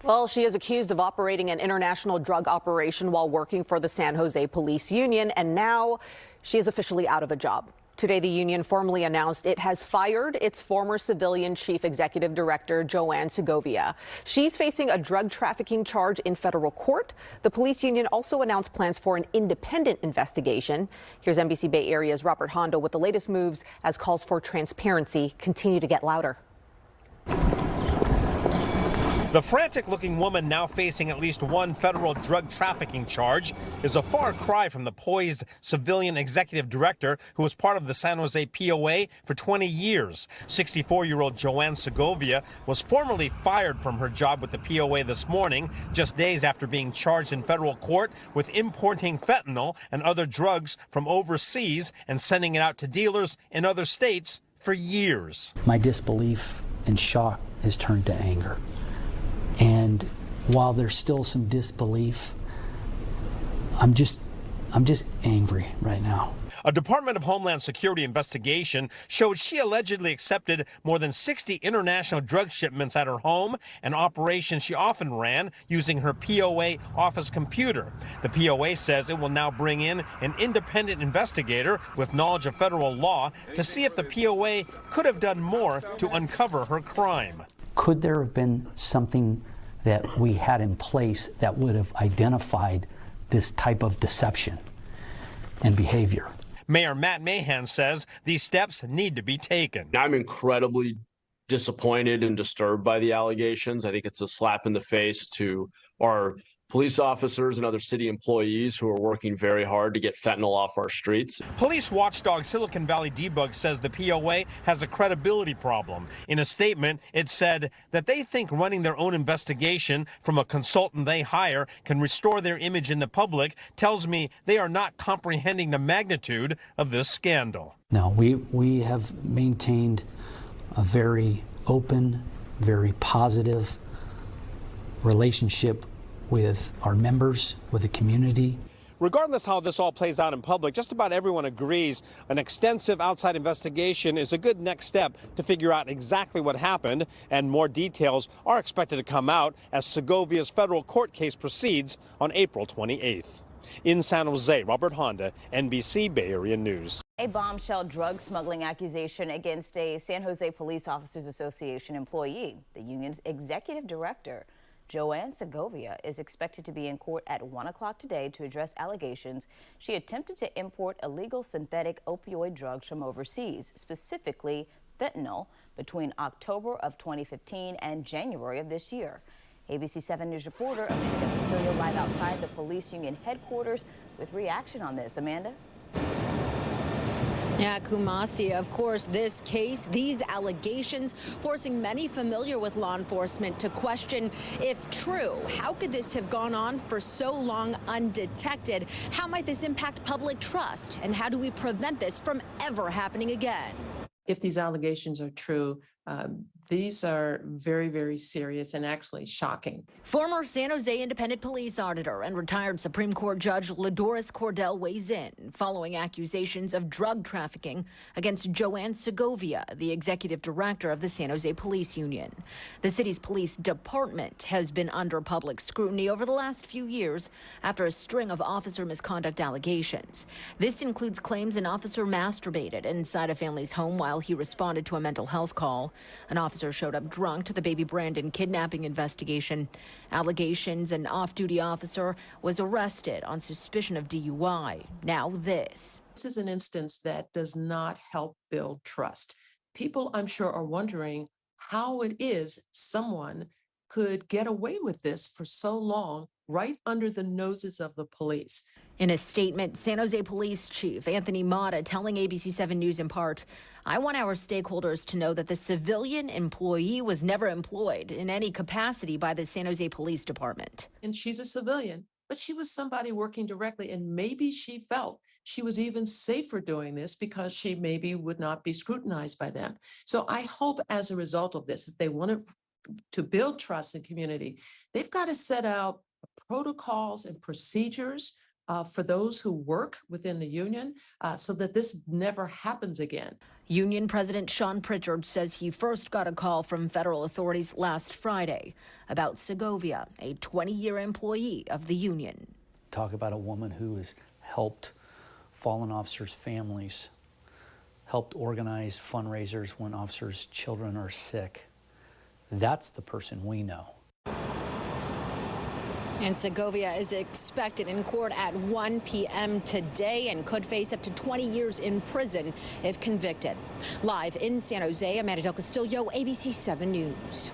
Well, she is accused of operating an international drug operation while working for the San Jose Police Union, and now she is officially out of a job. Today, the union formally announced it has fired its former civilian chief executive director, Joanne Segovia. She's facing a drug trafficking charge in federal court. The police union also announced plans for an independent investigation. Here's NBC Bay Area's Robert Hondo with the latest moves as calls for transparency continue to get louder. The frantic-looking woman now facing at least one federal drug trafficking charge is a far cry from the poised civilian executive director who was part of the San Jose POA for 20 years. 64-year-old Joanne Segovia was formally fired from her job with the POA this morning, just days after being charged in federal court with importing fentanyl and other drugs from overseas and sending it out to dealers in other states for years. My disbelief and shock has turned to anger. And while there's still some disbelief, I'm just angry right now. A Department of Homeland Security investigation showed she allegedly accepted more than 60 international drug shipments at her home, an operation she often ran using her POA office computer. The POA says it will now bring in an independent investigator with knowledge of federal law to see if the POA could have done more to uncover her crime. Could there have been something that we had in place that would have identified this type of deception and behavior? Mayor Matt Mahan says these steps need to be taken. I'm incredibly disappointed and disturbed by the allegations. I think it's a slap in the face to our police officers and other city employees who are working very hard to get fentanyl off our streets. Police watchdog Silicon Valley Debug says the POA has a credibility problem. In a statement, it said that they think running their own investigation from a consultant they hire can restore their image in the public. Tells me they are not comprehending the magnitude of this scandal. No, we have maintained a very open, very positive relationship with our members, with the community. Regardless how this all plays out in public, just about everyone agrees an extensive outside investigation is a good next step to figure out exactly what happened, and more details are expected to come out as Segovia's federal court case proceeds on April 28th. In San Jose, Robert Honda, NBC Bay Area News. A bombshell drug smuggling accusation against a San Jose Police Officers Association employee. The union's executive director, Joanne Segovia, is expected to be in court at 1 o'clock today to address allegations she attempted to import illegal synthetic opioid drugs from overseas, specifically fentanyl, between October of 2015 and January of this year. ABC 7 News reporter Amanda Castillo live outside the police union headquarters with reaction on this. Amanda? Yeah, Kumasi, of course, this case, these allegations forcing many familiar with law enforcement to question if true. How could this have gone on for so long undetected? How might this impact public trust? And how do we prevent this from ever happening again? If these allegations are true, these are very, very serious and actually shocking. Former San Jose Independent Police Auditor and retired Supreme Court Judge Ladoris Cordell weighs in following accusations of drug trafficking against Joanne Segovia, the executive director of the San Jose Police Union. The city's police department has been under public scrutiny over the last few years after a string of officer misconduct allegations. This includes claims an officer masturbated inside a family's home while he responded to a mental health call. An officer showed up drunk to the baby Brandon kidnapping investigation. Allegations an off-duty officer was arrested on suspicion of DUI. Now this. This is an instance that does not help build trust. People, I'm sure, are wondering how it is someone could get away with this for so long right under the noses of the police. In a statement, San Jose Police Chief Anthony Mata telling ABC 7 News in part, "I want our stakeholders to know that the civilian employee was never employed in any capacity by the San Jose Police Department." And she's a civilian, but she was somebody working directly, and maybe she felt she was even safer doing this because she maybe would not be scrutinized by them. So I hope as a result of this, if they want to build trust in community, they've got to set out protocols and procedures for those who work within the union so that this never happens again. Union President Sean Pritchard says he first got a call from federal authorities last Friday about Segovia, a 20-year employee of the union. Talk about a woman who has helped fallen officers' families, helped organize fundraisers when officers' children are sick. That's the person we know. And Segovia is expected in court at 1 p.m. today and could face up to 20 years in prison if convicted. Live in San Jose, Amanda Del Castillo, ABC 7 News.